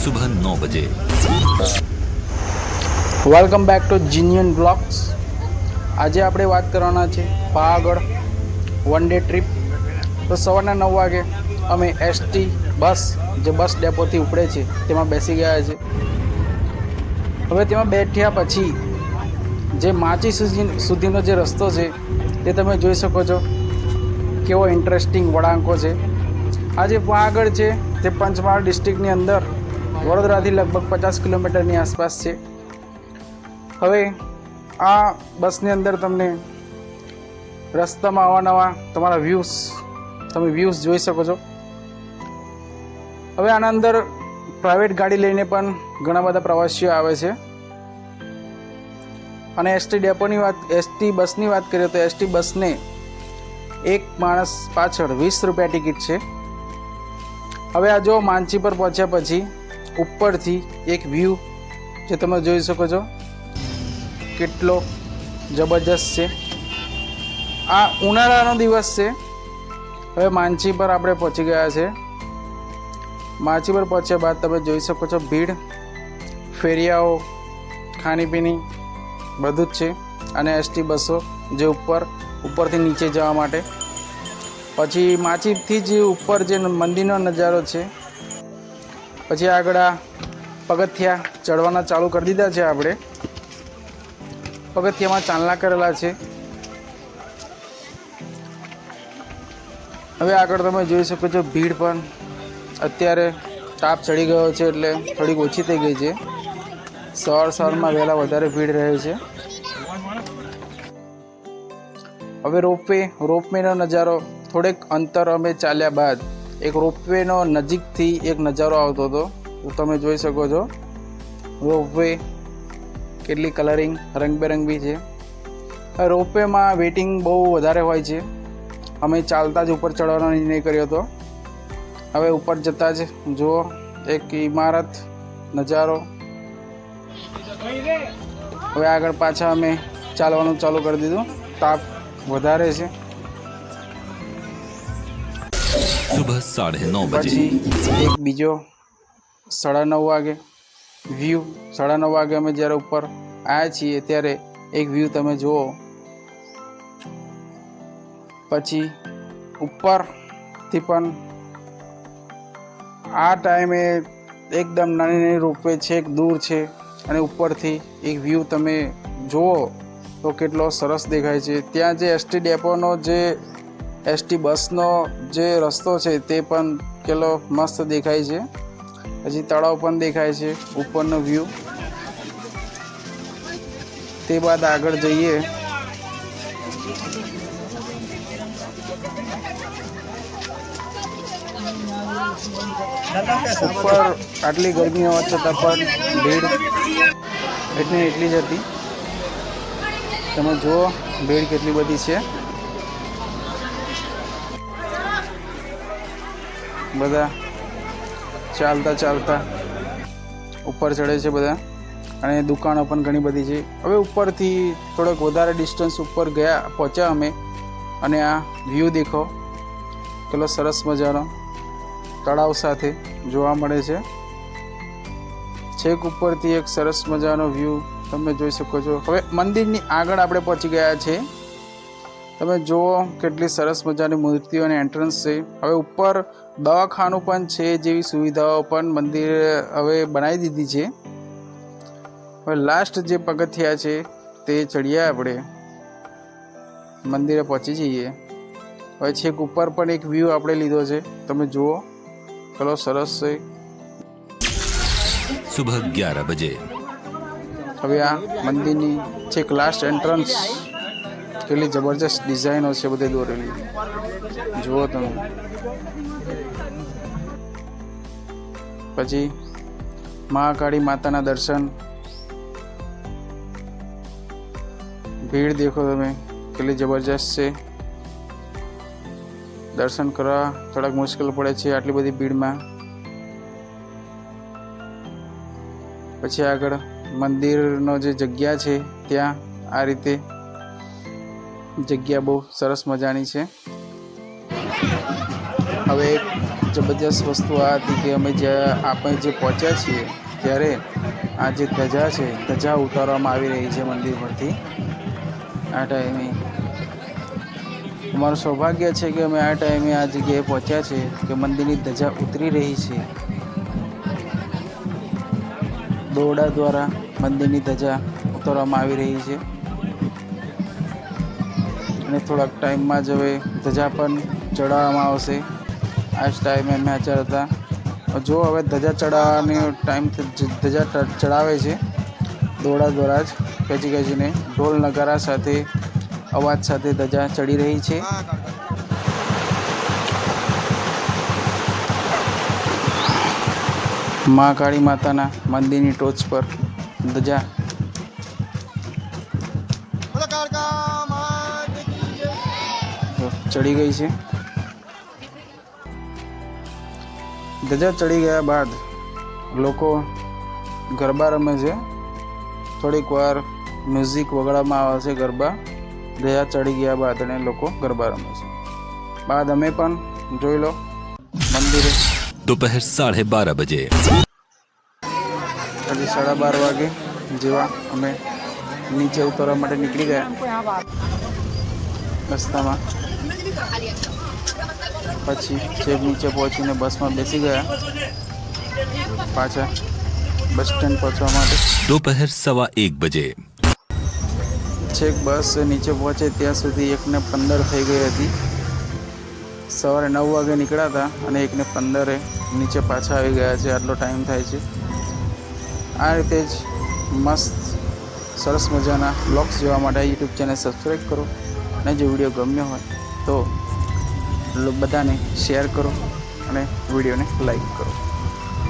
सुबह 9 बजे। Welcome back to Genian blogs. આજે આપણે વાત કરવાના છે પાવાગઢ વન ડે ટ્રીપ। તો સવારના 9 વાગે અમે એસટી બસ જે બસ ડેપોથી ઉપડે છે તેમાં બેસી ગયા છે। હવે તેમાં બેઠ્યા પછી જે માચી સુધીનો જે રસ્તો છે તે તમે જોઈ શકો છો કેવો ઇન્ટરેસ્ટિંગ વળાંકો છે। આ જે પાવાગઢ છે તે પંચમહાલ ડિસ્ટ્રિક્ટની અંદર વડોદરાથી લગભગ 50 કિલોમીટરની આસપાસ છે। હવે આ બસની અંદર તમને રસ્તામાં અવાનવા તમારા વ્યૂઝ જોઈ શકો છો। હવે આના અંદર પ્રાઇવેટ ગાડી લઈને પણ ઘણા બધા પ્રવાસીઓ આવે છે। અને એસટી બસની વાત કરીએ તો એસટી બસને એક માણસ પાછળ 20 રૂપિયા ટિકિટ છે। હવે આ જો માંચી પર પહોંચ્યા પછી ઉપરથી એક વ્યૂ જે તમે જોઈ શકો છો કેટલો જબરજસ્ત છે। આ ઉનાળાનો દિવસ છે। હવે માંચી પર આપણે પહોંચી ગયા છે। માંચી પર પહોંચ્યા બાદ તમે જોઈ શકો છો ભીડ, ફેરિયાઓ, ખાણીપીણી બધું જ છે। અને એસટી બસો જે ઉપરથી નીચે જવા માટે। પછી માંચીથી જ ઉપર જે મંદિરનો નજારો છે। પછી આગળ આ પગથિયા ચડવાના ચાલુ કરી દીધા છે આપણે। પગથિયામાં ચાલના કરેલા છે। હવે આગળ તમે જોઈ શકો છો ભીડ પણ અત્યારે તાપ ચડી ગયો છે એટલે થોડીક ઓછી થઈ ગઈ છે। સવારમાં વહેલા વધારે ભીડ રહે છે। હવે રોપવેનો નજારો થોડેક અંતર અમે ચાલ્યા બાદ એક રોપવેનો નજીકથી એક નજારો આવતો હતો તો તમે જોઈ શકો છો રોપવે કેટલી કલરિંગ રંગબેરંગી છે। રોપવેમાં વેઇટિંગ બહુ વધારે હોય છે। અમે ચાલતા જ ઉપર ચડવાનો નિર્ણય કર્યો હતો। હવે ઉપર જતાં જ જુઓ એક ઇમારત નજારો। હવે આગળ પાછા અમે ચાલવાનું ચાલુ કરી દીધું, તાપ વધારે છે। सुबह 9:30 बजे। પછી એક બીજો 9:30 વાગે વ્યૂ 9:30 વાગે અમે જ્યારે ઉપર આવ્યા છીએ ત્યારે એક વ્યૂ તમે જુઓ। પછી ઉપરથી પણ આ ટાઈમે એકદમ નાની રોપવે છેક દૂર છે અને ઉપરથી એક વ્યૂ તમે જુઓ તો કેટલો સરસ દેખાય છે। ત્યાં જે એસટી ડેપોનો જે એસટી બસનો જે રસ્તો છે તે પણ કેટલો મસ્ત દેખાય છે। પછી તળાવ પણ દેખાય છે ઉપરનો વ્યૂ। તે બાદ આગળ જઈએ ઉપર આટલી ગરમી હોવા છતાં પણ ભીડ એટલી જ હતી। તમે જુઓ ભીડ કેટલી બધી છે। બધા ચાલતા ઉપર ચડે છે બધા અને દુકાનો પણ ઘણી બધી છે। હવે ઉપરથી થોડોક વધારે ડિસ્ટન્સ ઉપર પહોંચ્યા અમે અને આ વ્યૂ દેખો કેટલો સરસ મજાનો તળાવ સાથે જોવા મળે છે। છેક ઉપરથી એક સરસ મજાનો વ્યૂ તમે જોઈ શકો છો। હવે મંદિરની આગળ આપણે પહોંચી ગયા છે। તમે જુઓ કેટલી સરસ મજાની મૂર્તિઓ અને એન્ટ્રન્સ છે। હવે ઉપર દવાખાનું પણ છે જેવી સુવિધાઓ પણ મંદિરે હવે બનાવી દીધી છે। હવે લાસ્ટ જે પગથિયા છે તે ચડીએ આપણે મંદિરે પહોંચી જઈએ। હવે છેક ઉપર પણ એક વ્યૂ આપણે લીધો છે તમે જુઓ કેટલો સરસ છે। सुबह 11 बजे। હવે આ મંદિરની છેક લાસ્ટ એન્ટ્રન્સ કેટલી જબરજસ્ત ડિઝાઇનો છે બધે દોરેલી જુઓ તમે। પછી મહાકાળી માતાના દર્શન, ભીડ દેખો તમે કેટલી જબરજસ્ત છે। દર્શન કરવા થોડાક મુશ્કેલ પડે છે આટલી બધી ભીડમાં। પછી આગળ મંદિરનો જે જગ્યા છે ત્યાં આ રીતે જગ્યા બહુ સરસ મજાની છે। હવે એક જબરજસ્ત વસ્તુ આ હતી કે આપણે જે પહોંચ્યા છીએ ત્યારે આ જે ધજા છે ધજા ઉતારવામાં આવી રહી છે મંદિર પરથી આ ટાઈમે. અમારું સૌભાગ્ય છે કે અમે આ ટાઈમે આ જગ્યાએ પહોંચ્યા છે કે મંદિરની ધજા ઉતરી રહી છે. દોરડા દ્વારા મંદિરની ધજા ઉતારવામાં આવી રહી છે અને થોડાક ટાઈમમાં જ હવે ધજા પણ ચડાવવામાં આવશે. આ જ ટાઈમે અમે હાજર હતા. જો હવે ધજા ચડાવવાનો ટાઈમ ધજા ચડાવે છે દોરડા દ્વારા જ ખેંચી ખેંચીને ઢોલ નગારા સાથે અવાજ સાથે ધજા ચડી રહી છે. મહાકાળી માતાના મંદિરની ટોચ પર ધજા ચડી ગઈ છે. ધજા ચડી ગયા બાદ લોકો ગરબા રમે છે. થોડીક વાર મ્યુઝિક વગાડવામાં આવે છે ગરબા ધજા ચડી ગયા બાદ અને લોકો ગરબા રમે છે. બાદ અમે પણ જોઈ લો મંદિરે दोपहर 12:30 बजे. હજી 12:30 વાગે જેવા અમે નીચે ઉતરવા માટે નીકળી ગયા રસ્તામાં. પછી છેક નીચે પહોંચીને બસમાં બેસી ગયા પાછા બસ સ્ટેન્ડ પહોંચવા માટે. दोपहर 1:15 बजे. છેક બસ નીચે પહોંચે ત્યાં સુધી 1:15 થઈ ગઈ હતી. સવારે 9 વાગે નીકળ્યા હતા અને 1:15 નીચે પાછા આવી ગયા છે. આટલો ટાઈમ થાય છે. આ રીતે જ મસ્ત સરસ મજાના બ્લોગ્સ જોવા માટે યુટ્યુબ ચેનલ સબસ્ક્રાઈબ કરો અને જો વિડીયો ગમ્યો હોય તો બધાને શેર કરો અને વિડીયોને લાઈક કરો.